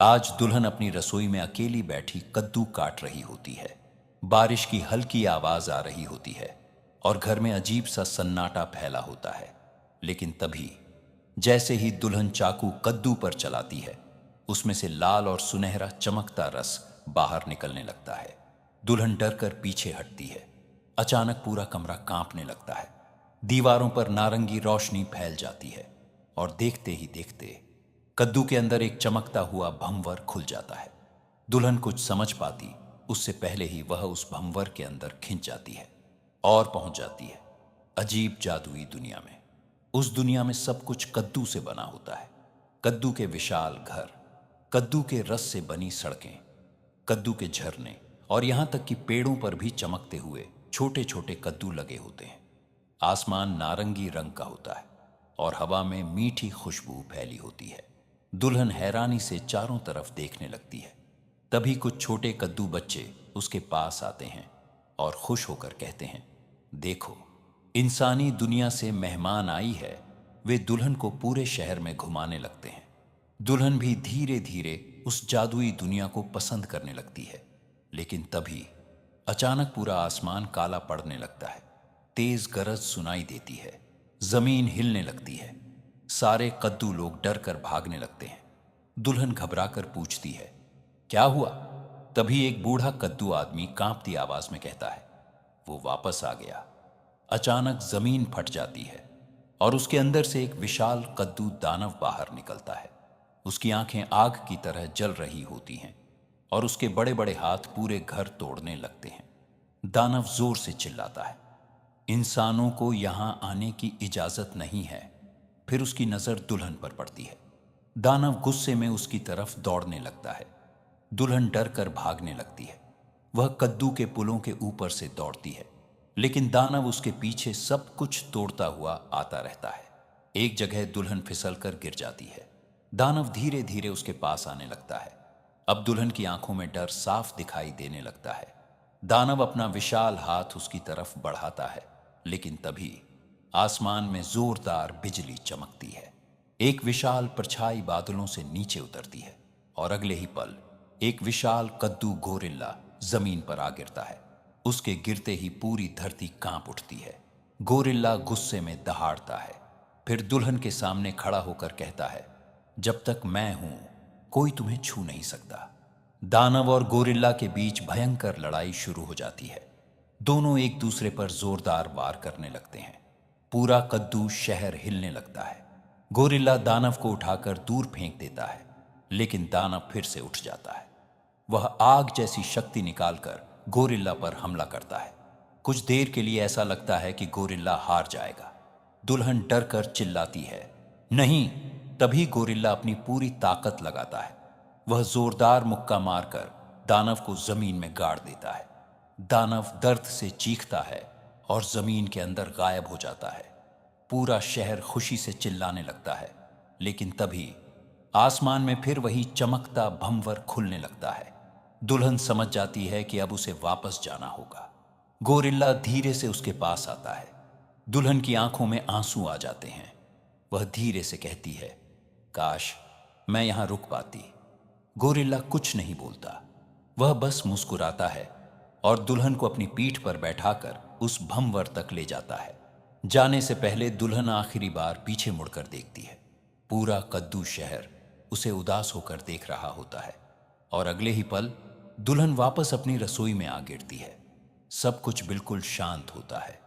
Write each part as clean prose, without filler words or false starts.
आज दुल्हन अपनी रसोई में अकेली बैठी कद्दू काट रही होती है। बारिश की हल्की आवाज आ रही होती है और घर में अजीब सा सन्नाटा फैला होता है। लेकिन तभी जैसे ही दुल्हन चाकू कद्दू पर चलाती है, उसमें से लाल और सुनहरा चमकता रस बाहर निकलने लगता है। दुल्हन डर कर पीछे हटती है। अचानक पूरा कमरा कांपने लगता है। दीवारों पर नारंगी रोशनी फैल जाती है और देखते ही देखते कद्दू के अंदर एक चमकता हुआ भंवर खुल जाता है। दुल्हन कुछ समझ पाती उससे पहले ही वह उस भंवर के अंदर खिंच जाती है और पहुंच जाती है अजीब जादुई दुनिया में। उस दुनिया में सब कुछ कद्दू से बना होता है। कद्दू के विशाल घर, कद्दू के रस से बनी सड़कें, कद्दू के झरने और यहां तक कि पेड़ों पर भी चमकते हुए छोटे छोटे कद्दू लगे होते हैं। आसमान नारंगी रंग का होता है और हवा में मीठी खुशबू फैली होती है। दुल्हन हैरानी से चारों तरफ देखने लगती है। तभी कुछ छोटे कद्दू बच्चे उसके पास आते हैं और खुश होकर कहते हैं, देखो, इंसानी दुनिया से मेहमान आई है। वे दुल्हन को पूरे शहर में घुमाने लगते हैं। दुल्हन भी धीरे धीरे उस जादुई दुनिया को पसंद करने लगती है। लेकिन तभी अचानक पूरा आसमान काला पड़ने लगता है। तेज गरज सुनाई देती है। जमीन हिलने लगती है। सारे कद्दू लोग डर कर भागने लगते हैं। दुल्हन घबराकर पूछती है, क्या हुआ? तभी एक बूढ़ा कद्दू आदमी कांपती आवाज में कहता है, वो वापस आ गया। अचानक जमीन फट जाती है और उसके अंदर से एक विशाल कद्दू दानव बाहर निकलता है। उसकी आंखें आग की तरह जल रही होती हैं और उसके बड़े बड़े हाथ पूरे घर तोड़ने लगते हैं। दानव जोर से चिल्लाता है, इंसानों को यहां आने की इजाजत नहीं है। फिर उसकी नजर दुल्हन पर पड़ती है। दानव गुस्से में उसकी तरफ दौड़ने लगता है। दुल्हन डर कर भागने लगती है। वह कद्दू के पुलों के ऊपर से दौड़ती है, लेकिन दानव उसके पीछे सब कुछ तोड़ता हुआ आता रहता है। एक जगह दुल्हन फिसल कर गिर जाती है। दानव धीरे धीरे उसके पास आने लगता है। अब दुल्हन की आंखों में डर साफ दिखाई देने लगता है। दानव अपना विशाल हाथ उसकी तरफ बढ़ाता है, लेकिन तभी आसमान में जोरदार बिजली चमकती है। एक विशाल परछाई बादलों से नीचे उतरती है और अगले ही पल एक विशाल कद्दू गोरिल्ला जमीन पर आ गिरता है। उसके गिरते ही पूरी धरती कांप उठती है। गोरिल्ला गुस्से में दहाड़ता है। फिर दुल्हन के सामने खड़ा होकर कहता है, जब तक मैं हूं कोई तुम्हें छू नहीं सकता। दानव और गोरिल्ला के बीच भयंकर लड़ाई शुरू हो जाती है। दोनों एक दूसरे पर जोरदार वार करने लगते हैं। पूरा कद्दू शहर हिलने लगता है। गोरिल्ला दानव को उठाकर दूर फेंक देता है, लेकिन दानव फिर से उठ जाता है। वह आग जैसी शक्ति निकालकर गोरिल्ला पर हमला करता है। कुछ देर के लिए ऐसा लगता है कि गोरिल्ला हार जाएगा। दुल्हन डर कर चिल्लाती है, नहीं। तभी गोरिल्ला अपनी पूरी ताकत लगाता है। वह जोरदार मुक्का मारकर दानव को जमीन में गाड़ देता है। दानव दर्द से चीखता है और जमीन के अंदर गायब हो जाता है। पूरा शहर खुशी से चिल्लाने लगता है। लेकिन तभी आसमान में फिर वही चमकता भंवर खुलने लगता है। दुल्हन समझ जाती है कि अब उसे वापस जाना होगा। गोरिल्ला धीरे से उसके पास आता है। दुल्हन की आंखों में आंसू आ जाते हैं। वह धीरे से कहती है, काश मैं यहां रुक पाती। गोरिल्ला कुछ नहीं बोलता। वह बस मुस्कुराता है और दुल्हन को अपनी पीठ पर बैठाकर उस भंवर तक ले जाता है। जाने से पहले दुल्हन आखिरी बार पीछे मुड़कर देखती है। पूरा कद्दू शहर उसे उदास होकर देख रहा होता है और अगले ही पल दुल्हन वापस अपनी रसोई में आ गिरती है। सब कुछ बिल्कुल शांत होता है।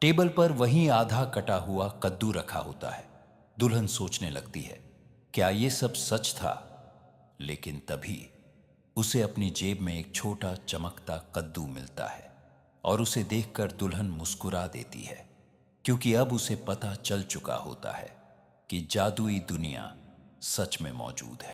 टेबल पर वही आधा कटा हुआ कद्दू रखा होता है। दुल्हन सोचने लगती है, क्या ये सब सच था? लेकिन तभी उसे अपनी जेब में एक छोटा चमकता कद्दू मिलता है और उसे देखकर दुल्हन मुस्कुरा देती है, क्योंकि अब उसे पता चल चुका होता है कि जादुई दुनिया सच में मौजूद है।